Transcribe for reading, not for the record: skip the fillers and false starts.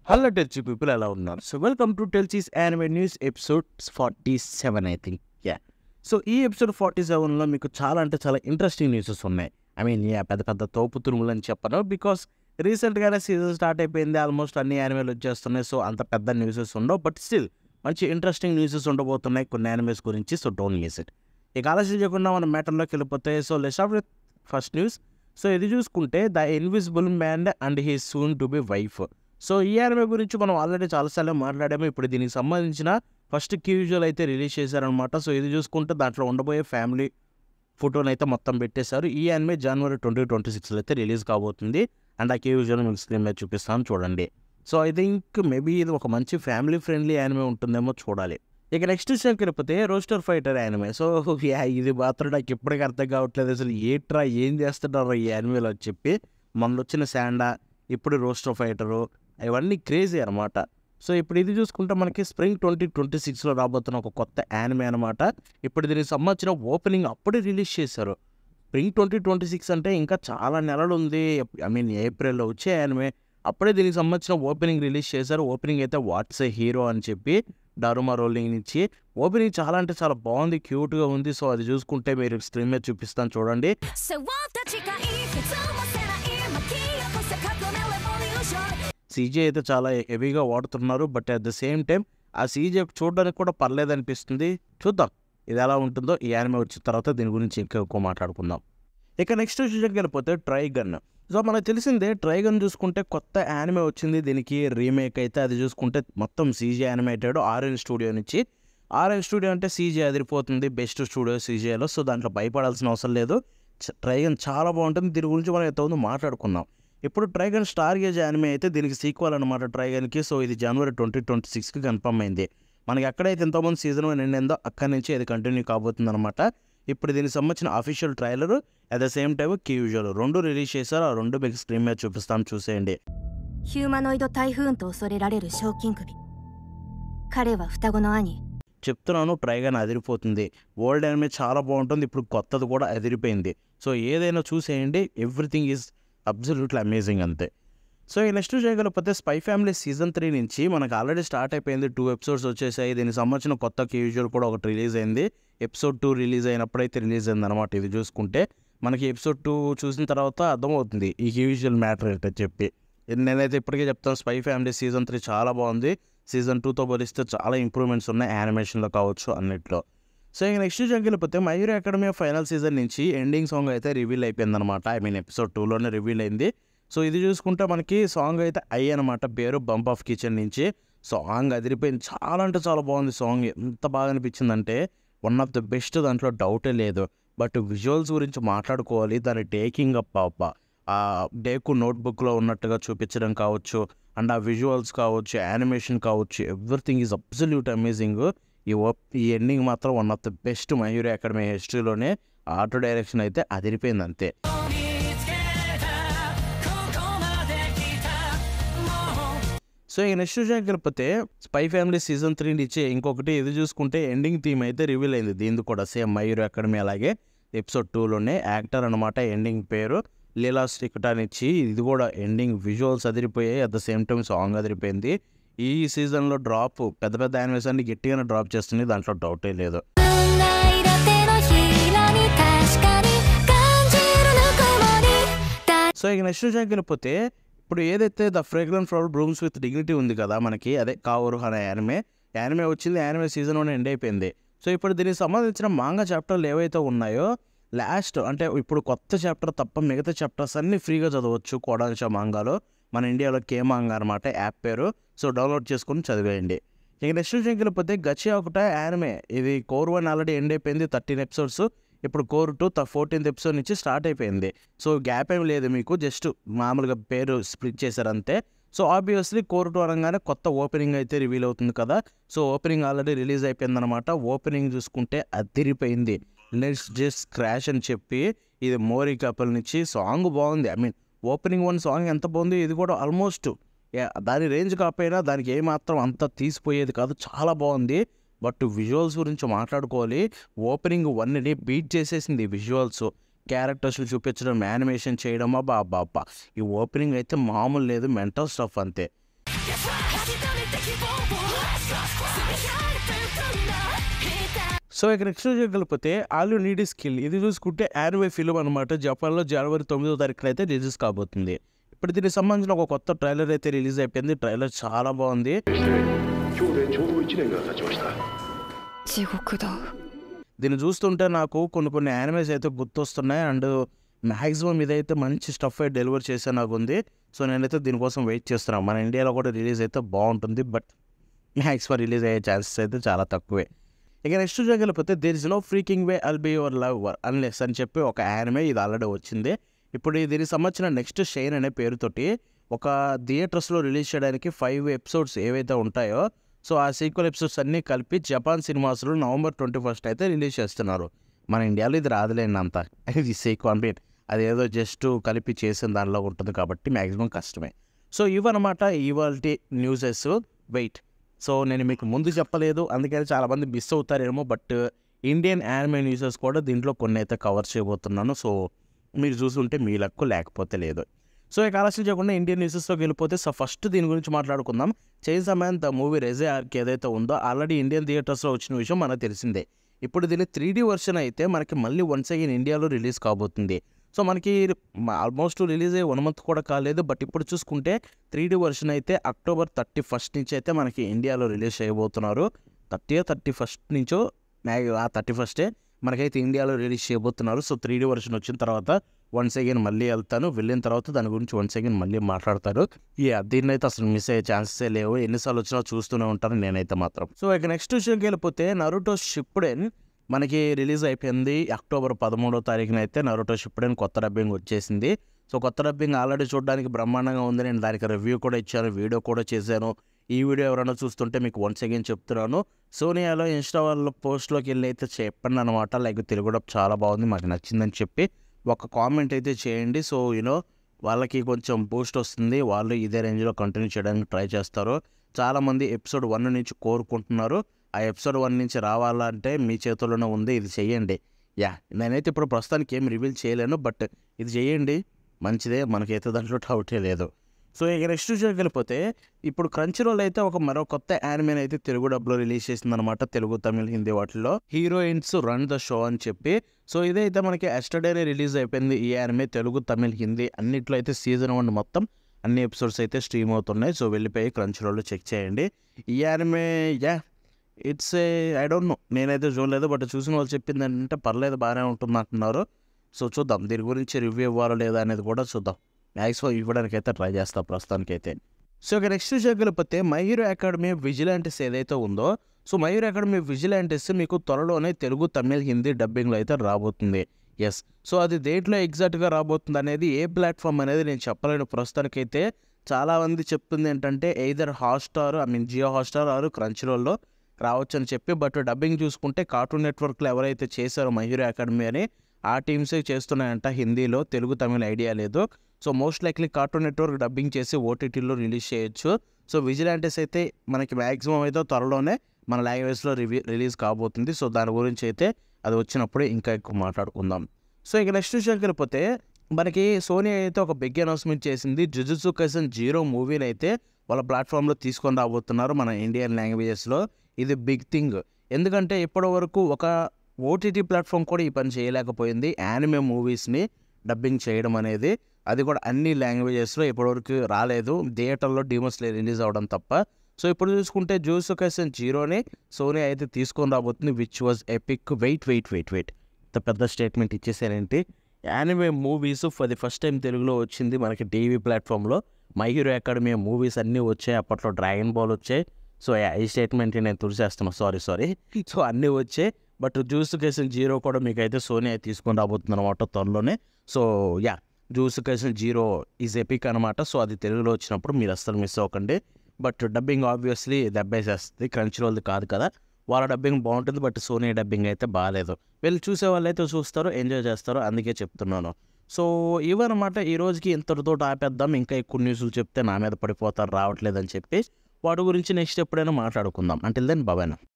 Hello టెల్చి people ఎలా ఉన్నారు? So welcome to టెల్చీస్ anime news episode 47 I think. So ఈ ఎపిసోడ్ 47లో మీకు చాలా అంటే చాలా ఇంట్రెస్టింగ్ న్యూసెస్ ఉన్నాయి. పెద్ద పెద్ద తోపు తురుములు అని చెప్పను, బికాస్ రీసెంట్గానే సీజన్ స్టార్ట్ అయిపోయింది. ఆల్మోస్ట్ అన్ని యానిమేలు వచ్చేస్తున్నాయి. సో అంత పెద్ద న్యూసెస్ ఉండవు, బట్ స్టిల్ మంచి ఇంట్రెస్టింగ్ న్యూసెస్ ఉండబోతున్నాయి కొన్ని యానిమేస్ గురించి. So don't miss it. ఇక ఆలస్యం చేయకుండా మన మ్యాటర్లోకి వెళ్ళిపోతే, so let's start with first news. So ఇది చూసుకుంటే the invisible man and he soon to be wife. So ఈ యానిమే గురించి మనం ఆల్రెడీ చాలాసార్లు మాట్లాడాము. ఇప్పుడు దీనికి సంబంధించిన ఫస్ట్ క్యూజువల్ అయితే రిలీజ్ చేశారనమాట. సో ఇది చూసుకుంటే దాంట్లో ఉండబోయే ఫ్యామిలీ ఫోటోని అయితే మొత్తం పెట్టేశారు. ఈ యానిమే జనవరి 2026లో అయితే రిలీజ్ కాబోతుంది. అండ్ ఆ క్యూజువల్ మీకు స్క్రీన్ మీద చూపిస్తాను చూడండి. సో ఐ థింక్ మేబీ ఇది ఒక మంచి ఫ్యామిలీ ఫ్రెండ్లీ యానిమే ఉంటుందేమో చూడాలి. ఇక నెక్స్ట్ విషయానికి వెళ్ళిపోతే రోస్టర్ ఫైటర్ యానిమే. సో ఇది మాత్రం నాకు ఇప్పటికీ అర్థం కావట్లేదు. అసలు ఏం చేస్తున్నారు ఈ యానిమేలో అని చెప్పి. మనలో వచ్చిన శాండా, ఇప్పుడు రోస్టర్ ఫైటరు, ఇవన్నీ క్రేజీ అనమాట. సో ఇప్పుడు ఇది చూసుకుంటే మనకి స్ప్రింగ్ 2026లో రాబోతున్న ఒక కొత్త యానిమే అనమాట. ఇప్పుడు దీనికి సంబంధించిన ఓపెనింగ్ అప్పుడే రిలీజ్ చేశారు. స్ప్రింగ్ 2026 అంటే ఇంకా చాలా నెలలు ఉంది. ఏప్రిల్లో వచ్చే యానిమే. అప్పుడే దీనికి సంబంధించిన ఓపెనింగ్ రిలీజ్ చేశారు. ఓపెనింగ్ అయితే వాట్స్ ఏ హీరో అని చెప్పి డారుమా రోలింగ్ నుంచి ఓపెనింగ్ చాలా అంటే చాలా బాగుంది, క్యూట్గా ఉంది. సో అది చూసుకుంటే మీరు స్క్రీన్ మీద చూపిస్తాను చూడండి. సీజీ అయితే చాలా హెవీగా వాడుతున్నారు, but at the same time ఆ సీజీ చూడడానికి కూడా పర్లేదు అనిపిస్తుంది. చూద్దాం ఇది ఎలా ఉంటుందో ఈ యానిమే వచ్చిన తర్వాత దీని గురించి ఇంకా ఎక్కువ మాట్లాడుకుందాం. ఇక నెక్స్ట్ విషయానికి వెళ్ళిపోతే ట్రైగన్. సో మనకు తెలిసిందే ట్రైగన్ చూసుకుంటే కొత్త యానిమే వచ్చింది. దీనికి రీమేక్ అయితే అది చూసుకుంటే మొత్తం సీజీ యానిమేటెడ్ ఆరెంజ్ స్టూడియో నుంచి. ఆరెంజ్ స్టూడియో అంటే సీజీ అదిరిపోతుంది, బెస్ట్ స్టూడియో సీజీలో. సో దాంట్లో భయపడాల్సిన అవసరం లేదు. ట్రైగన్ చాలా బాగుంటుంది. దీని గురించి మనం ఎంతమంది మాట్లాడుకుందాం. ఇప్పుడు ట్రైగన్ స్టార్ గేజ్ యానిమే అయితే దీనికి సీక్వల్ అనమాట ట్రైగన్కి. సో ఇది జనవరి 2026కి కన్ఫర్మ్ అయింది. మనకి ఎక్కడైతే ఎంతోమంది సీజన్ 1 ఎండిందో అక్కడి నుంచి అది కంటిన్యూ కాబోతుంది అనమాట. ఇప్పుడు దీనికి సంబంధించిన official trailer at the same time key visual రెండు రిలీజ్ చేశారు. ఆ రెండు మీకు స్క్రీన్ మీద చూపిస్తాం చూసేయండి. హ్యూమనాయిడ్ టైఫూన్ తో సొరెరారెరు షోకింగ్ కుబి కరేవా ఫుటగోనో అని చెప్తున్నాను. ట్రైగన్ అదిరిపోతుంది. ఓల్డ్ యానిమే చాలా బాగుంటుంది, ఇప్పుడు కొత్తది కూడా అదిరిపోయింది. సో ఏదైనా చూసేయండి, ఎవ్రీథింగ్ ఈజ్ అబ్సల్యూట్లీ అమేజింగ్ అంతే. సో ఈ నెక్స్ట్ చేయగలిగితే స్పై ఫ్యామిలీ సీజన్ 3 నుంచి మనకు ఆల్రెడీ స్టార్ట్ అయిపోయింది. 2 ఎపిసోడ్స్ వచ్చేసాయి. దీనికి సంబంధించిన కొత్త క్యూజువల్ కూడా ఒకటి రిలీజ్ అయింది. ఎపిసోడ్ 2 రిలీజ్ అయినప్పుడైతే రిలీజ్ అయింది అనమాట. ఇది చూసుకుంటే మనకి ఎపిసోడ్ 2 చూసిన తర్వాత అర్థమవుతుంది ఈ క్యూజువల్ మ్యాటర్ ఏంటని చెప్పి. నేనైతే ఇప్పటికే చెప్తాను, స్పై ఫ్యామిలీ సీజన్ 3 చాలా బాగుంది. సీజన్ 2తో పోలిస్తే చాలా ఇంప్రూవ్మెంట్స్ ఉన్నాయి యానిమేషన్లో కావచ్చు అన్నిట్లో. సో ఇక నెక్స్ట్ వెళ్ళిపోతే my Hero academy final season నుంచి ఎండింగ్ సాంగ్ అయితే రివీల్ అయిపోయింది అనమాట. ఎపిసోడ్ 2లోనే రివీల్ అయింది. సో ఇది చూసుకుంటే మనకి సాంగ్ అయితే అనమాట, పేరు బంప్ ఆఫ్ కిచెన్ నుంచి. సాంగ్ అదిరిపోయింది, చాలా అంటే చాలా బాగుంది. సాంగ్ ఎంత బాగా అనిపించిందంటే వన్ ఆఫ్ ద బెస్ట్, దాంట్లో డౌటే లేదు. బట్ విజువల్స్ గురించి మాట్లాడుకోవాలి. దాని టేకింగ్ అప్ ఆ డేకు నోట్బుక్లో ఉన్నట్టుగా చూపించడం కావచ్చు, అండ్ ఆ విజువల్స్ కావచ్చు, యానిమేషన్ కావచ్చు, ఎవ్రీథింగ్ ఈజ్ అబ్సల్యూట్ అమేజింగ్. ఈ ఎండింగ్ మాత్రం one of the best My Hero Academy హిస్టరీలోనే. ఆర్ట్ డైరెక్షన్ అయితే అదిరిపోయింది అంతే. సో ఇక నెక్స్ట్ వెళ్ళిపోతే స్పై ఫ్యామిలీ సీజన్ 3 నుంచి ఇంకొకటి ఇది చూసుకుంటే ఎండింగ్ థీమ్ అయితే రివీల్ అయింది. దీనికి కూడా సేమ్ మై హీరో అకాడమీ అలాగే ఎపిసోడ్ 2లోనే యాక్టర్ అనమాట. ఎండింగ్ పేరు లీలా శ్రీకటానిచ్చి. ఇది కూడా ఎండింగ్ విజువల్స్ అదిరిపోయాయి, at the same time song అదిరిపోయింది. ఈ సీజన్లో డ్రాప్ పెద్ద పెద్ద యానిమేషన్ గట్టిగానే డ్రాప్ చేస్తుంది, దాంట్లో డౌటే లేదు. సో ఇక నెక్స్ట్ వెళ్ళిపోతే ఇప్పుడు ఏదైతే the fragrant flower blooms with dignity ఉంది కదా మనకి, అదే కావోరు అనే యానిమే వచ్చింది. యానిమే సీజన్ 1 ఎండ్ అయిపోయింది. సో ఇప్పుడు దీనికి సంబంధించిన మాంగా చాప్టర్లు ఏవైతే ఉన్నాయో లాస్ట్ అంటే ఇప్పుడు కొత్త చాప్టర్ తప్ప మిగతా చాప్టర్స్ అన్నీ ఫ్రీగా చదవచ్చు కోడాన్షా మాంగాలో. మన ఇండియాలో కే మాంగా అనమాట యాప్ పేరు. సో డౌన్లోడ్ చేసుకుని చదివేయండి. ఇక నెక్స్ట్ వెళ్ళిపోతే గచ్చి ఒకట యానిమే. ఇది కోర్ 1 ఆల్రెడీ ఎండ్ అయిపోయింది, 13 ఎపిసోడ్స్. ఇప్పుడు కోర్ 2 14th ఎపిసోడ్ నుంచి స్టార్ట్ అయిపోయింది. సో గ్యాప్ ఏం లేదు మీకు, జస్ట్ మామూలుగా పేరు స్ప్లిట్ చేశారంతే. సో ఆబ్వియస్లీ కోర్ 2 అనగానే కొత్త ఓపెనింగ్ అయితే రివీల్ అవుతుంది కదా. సో ఓపెనింగ్ ఆల్రెడీ రిలీజ్ అయిపోయింది అనమాట. ఓపెనింగ్ చూసుకుంటే అదిరిపోయింది. లెట్స్ జస్ట్ క్రాష్ అని చెప్పి ఇది మోరీ కపుల్ నుంచి. సాంగ్ బాగుంది. ఓపెనింగ్ 1 సాంగ్ ఎంత బాగుంది, ఇది కూడా ఆల్మోస్ట్ దాని రేంజ్ కాకపోయినా దానికి ఏమాత్రం అంత తీసిపోయేది కాదు, చాలా బాగుంది. బట్ విజువల్స్ గురించి మాట్లాడుకోవాలి. ఓపెనింగ్ 1ని బీట్ చేసేసింది విజువల్స్. క్యారెక్టర్స్ చూపించడం, యానిమేషన్ చేయడం, అబ్బా. ఈ ఓపెనింగ్ అయితే మామూలు లేదు, మెంటల్ స్టఫ్ అంతే. సో ఇక నెక్స్ట్ చూడగలిగితే ఆల్ యూ నీడ్ స్కిల్. ఇది చూసుకుంటే యానిమే ఫిల్మ్ అనమాట. జపాన్లో జనవరి 9వ తారీఖున అయితే రిలీజ్ కాబోతుంది. ఇప్పుడు దీనికి సంబంధించిన ఒక కొత్త ట్రైలర్ అయితే రిలీజ్ అయిపోయింది. ట్రైలర్ చాలా బాగుంది. దీన్ని చూస్తుంటే నాకు కొన్ని యానిమేస్ అయితే గుర్తొస్తున్నాయి. అండ్ మ్యాక్సిమం ఇదైతే మంచి స్టఫ్ అయితే డెలివర్ చేసే నాకు ఉంది. సో నేనైతే దీనికోసం వెయిట్ చేస్తున్నాను. మన ఇండియాలో కూడా రిలీజ్ అయితే బాగుంటుంది. బట్ మ్యాక్సిమం రిలీజ్ అయ్యే ఛాన్సెస్ అయితే చాలా తక్కువే. ఇక నెక్స్ట్ చూడగలిగితే there is no freaking way I'll be your lover unless అని చెప్పి ఒక యానిమే ఇది ఆల్రెడీ వచ్చింది. ఇప్పుడు దీనికి సంబంధించిన నెక్స్ట్ షైన్ అనే పేరుతోటి ఒక థియేటర్స్లో రిలీజ్ చేయడానికి 5 ఎపిసోడ్స్ ఏవైతే ఉంటాయో సో ఆ సీక్వెల్ ఎపిసోడ్స్ అన్నీ కలిపి జపాన్ సినిమాస్లో November 21 అయితే రిలీజ్ చేస్తున్నారు. మన ఇండియాలో ఇది రాదులేండి అంత. ఇది సీక్వెల్ అదేదో జస్ట్ కలిపి చేసిన దానిలో ఉంటుంది కాబట్టి మ్యాక్సిమం కష్టమే. సో ఇవన్నమాట ఇవాల్టి న్యూసెస్. వెయిట్. సో నేను మీకు ముందు చెప్పలేదు, అందుకని చాలామంది మిస్ అవుతారేమో. బట్ ఇండియన్ యానిమే న్యూసెస్ కూడా దీంట్లో కొన్ని అయితే కవర్ చేయబోతున్నాను. సో మీరు చూసుంటే మీ లక్కు, లేకపోతే లేదు. సో ఇక ఆలస్యం చేయకుండా ఇండియన్ న్యూసెస్లోకి వెళ్ళిపోతే సో ఫస్ట్ దీని గురించి మాట్లాడుకుందాం. చైన్సా మ్యాన్ ద మూవీ రెజే ఆర్క్ ఏదైతే ఉందో ఆల్రెడీ ఇండియన్ థియేటర్స్లో వచ్చిన విషయం మనకు తెలిసిందే. ఇప్పుడు దీని 3D వర్షన్ అయితే మనకి మళ్ళీ వన్స్ అగైన్ ఇండియాలో రిలీజ్ కాబోతుంది. సో మనకి ఆల్మోస్ట్ రిలీజ్ అయ్యి 1 month కూడా కాలేదు. బట్ ఇప్పుడు చూసుకుంటే 3D వర్షన్ అయితే October 31 నుంచి అయితే మనకి ఇండియాలో రిలీజ్ చేయబోతున్నారు. 31 నుంచో ఆ 31 మనకైతే ఇండియాలో రిలీజ్ చేయబోతున్నారు. సో 3D వర్షన్ వచ్చిన తర్వాత వన్స్ అగైన్ మళ్ళీ వెళ్తాను. వెళ్ళిన తర్వాత దాని గురించి వన్స్ అగైన్ మళ్ళీ మాట్లాడతారు. దీన్ని అయితే అసలు మిస్ అయ్యే ఛాన్సెసే లేవు. ఎన్నిసార్లు వచ్చినా చూస్తూనే ఉంటాను నేనైతే మాత్రం. సో ఇక నెక్స్ట్ విషయంకి వెళ్ళిపోతే నరుటో షిప్పుడెన్ మనకి రిలీజ్ అయిపోయింది. October 13వ తారీఖున అయితే నరుటో షిప్పుడెన్ కొత్త డబ్బింగ్ వచ్చేసింది. సో కొత్త డబ్బింగ్ ఆల్రెడీ చూడడానికి బ్రహ్మాండంగా ఉంది. నేను దానికి రివ్యూ కూడా ఇచ్చాను, వీడియో కూడా చేశాను. ఈ వీడియో ఎవరైనా చూస్తుంటే మీకు వన్స్ అగైన్ చెప్తున్నాను. సోనియాలో ఇన్స్టా వాళ్ళ పోస్ట్లోకి వెళ్ళి అయితే చెప్పండి అనమాట. లైక్ తెలుగు డబ్ చాలా బాగుంది, మాకు నచ్చిందని చెప్పి ఒక కామెంట్ అయితే చేయండి. సో వాళ్ళకి కొంచెం బూస్ట్ వస్తుంది. వాళ్ళు ఇదే రేంజ్లో కంటిన్యూ చేయడానికి ట్రై చేస్తారు. చాలామంది ఎపిసోడ్ 1 నుంచి కోరుకుంటున్నారు. ఆ ఎపిసోడ్ 1 నుంచి రావాలంటే మీ చేతుల్లోనే ఉంది, ఇది చెయ్యండి. నేనైతే ఇప్పుడు ప్రస్తుతానికి ఏం రివీల్ చేయలేను. బట్ ఇది చెయ్యండి, మంచిదే, మనకైతే దాంట్లో డౌటే లేదు. సో ఇక నెక్స్ట్ చూడగలిగితే ఇప్పుడు క్రంచీరోల్ అయితే మరో కొత్త యానిమేని అయితే తెలుగు డబ్లో రిలీజ్ చేసిందనమాట. తెలుగు, తమిళ్, హిందీ వాటిల్లో హీరోయిన్స్ రన్ ద షో అని చెప్పి. సో ఇదైతే మనకి ఎస్టర్డేనే రిలీజ్ అయిపోయింది. ఈ యానిమే తెలుగు, తమిళ్, హిందీ అన్నిట్లో అయితే సీజన్ 1 మొత్తం అన్ని ఎపిసోడ్స్ అయితే స్ట్రీమ్ అవుతున్నాయి. సో వెళ్ళిపోయి క్రంచీరోల్లో చెక్ చేయండి. ఈ anime it's I don't know, నేనైతే చూడలేదు. బట్ చూసిన వాళ్ళు చెప్పింది ఏంటంటే పర్లేదు, బాగానే ఉంటుంది అంటున్నారు. సో చూద్దాం, దీని గురించి రివ్యూ ఇవ్వాలో లేదా అనేది కూడా చూద్దాం. మ్యాక్సిమం ఇవ్వడానికి అయితే ట్రై చేస్తాం ప్రస్తుతానికైతే. సో ఇక నెక్స్ట్ చూడగలిగితే మై హీరో అకాడమీ విజిలాంటిస్ ఏదైతే ఉందో సో మై హీరో అకాడమీ విజిలాంటిస్ మీకు త్వరలోనే తెలుగు, తమిళ్, హిందీ డబ్బింగ్లో అయితే రాబోతుంది. సో అది దేంట్లో ఎగ్జాక్ట్గా రాబోతుంది అనేది ఏ ప్లాట్ఫామ్ అనేది నేను చెప్పలేను ప్రస్తుతానికైతే. చాలామంది చెప్తుంది ఏంటంటే either Hotstar Jio Hotstar or క్రంచీరోల్లో రావచ్చు అని చెప్పి. బట్ డబ్బింగ్ చూసుకుంటే కార్టూన్ నెట్వర్క్లో ఎవరైతే చేశారో మై హీరో అకాడమీ అని ఆ టీమ్సే చేస్తున్నాయంట హిందీలో. తెలుగు, తమిళ్ ఐడియా లేదు. So most likely cartoon network dubbing చేసి ఓటీటీలో రిలీజ్ చేయొచ్చు. సో విజిలాంటిస్ అయితే మనకి మ్యాక్సిమం అయితే త్వరలోనే మన లాంగ్వేజ్లో రిలీజ్ కాబోతుంది. సో దాని గురించి అయితే అది వచ్చినప్పుడు ఇంకా ఎక్కువ మాట్లాడుకుందాం. సో ఇక నెక్స్ట్ విషయానికి వెళ్ళిపోతే మనకి సోనీ అయితే ఒక బిగ్ అనౌన్స్మెంట్ చేసింది. జుజుత్సు కైసెన్ 0 మూవీని అయితే వాళ్ళ ప్లాట్ఫామ్లో తీసుకొని రాబోతున్నారు మన ఇండియన్ లాంగ్వేజెస్లో. ఇది బిగ్ థింగ్. ఎందుకంటే ఇప్పటి వరకు ఒక ఓటీటీ ప్లాట్ఫామ్ కూడా ఈ పని చేయలేకపోయింది, యానిమే మూవీస్ని డబ్బింగ్ చేయడం అనేది. అది కూడా అన్ని లాంగ్వేజెస్లో ఇప్పటివరకు రాలేదు, థియేటర్లో డీమోస్లో రిలీజ్ అవ్వడం తప్ప. సో ఇప్పుడు చూసుకుంటే జుజుత్సు కైసెన్ 0ని సోనీ అయితే తీసుకొని రాబోతుంది, విచ్ వాజ్ ఎపిక్. వెయిట్ ఇంత పెద్ద స్టేట్మెంట్ ఇచ్చేసారేంటి. Anime movies for the first time తెలుగులో వచ్చింది మనకి టీవీ ప్లాట్ఫామ్లో. మై హీరో అకాడమీ మూవీస్ అన్నీ వచ్చాయి, అప్పట్లో డ్రాగన్ బాల్ వచ్చాయి. సో ఈ స్టేట్మెంట్ నేను తుడిచేస్తున్నాను, సారీ. సో అన్నీ వచ్చాయి. బట్ జుజుత్సు కైసెన్ 0 కూడా మీకు అయితే సోనీ అయితే తీసుకొని రాబోతుంది అనమాట త్వరలోనే. So jujutsu Kaisen 0 is epic అనమాట. సో అది తెలుగులో వచ్చినప్పుడు మీరు అస్సలు మిస్ అవ్వకండి. బట్ డబ్బింగ్ ఆబ్వియస్లీ దెబ్బేసేస్తుంది, క్రంచీరోల్ది కాదు కదా. వాళ్ళ డబ్బింగ్ బాగుంటుంది, బట్ సోనీ డబ్బింగ్ అయితే బాగాలేదు. వీళ్ళు చూసే వాళ్ళు అయితే చూస్తారు, ఎంజాయ్ చేస్తారు, అందుకే చెప్తున్నాను. సో ఇవన్నమాట ఈ రోజుకి ఇంతటితో ఆపేద్దాం. ఇంకా ఎక్కువ న్యూస్లు చెప్తే నా మీద పడిపోతారు రావట్లేదని చెప్పి. వాటి గురించి నెక్స్ట్ ఎప్పుడైనా మాట్లాడుకుందాం. Until then bye.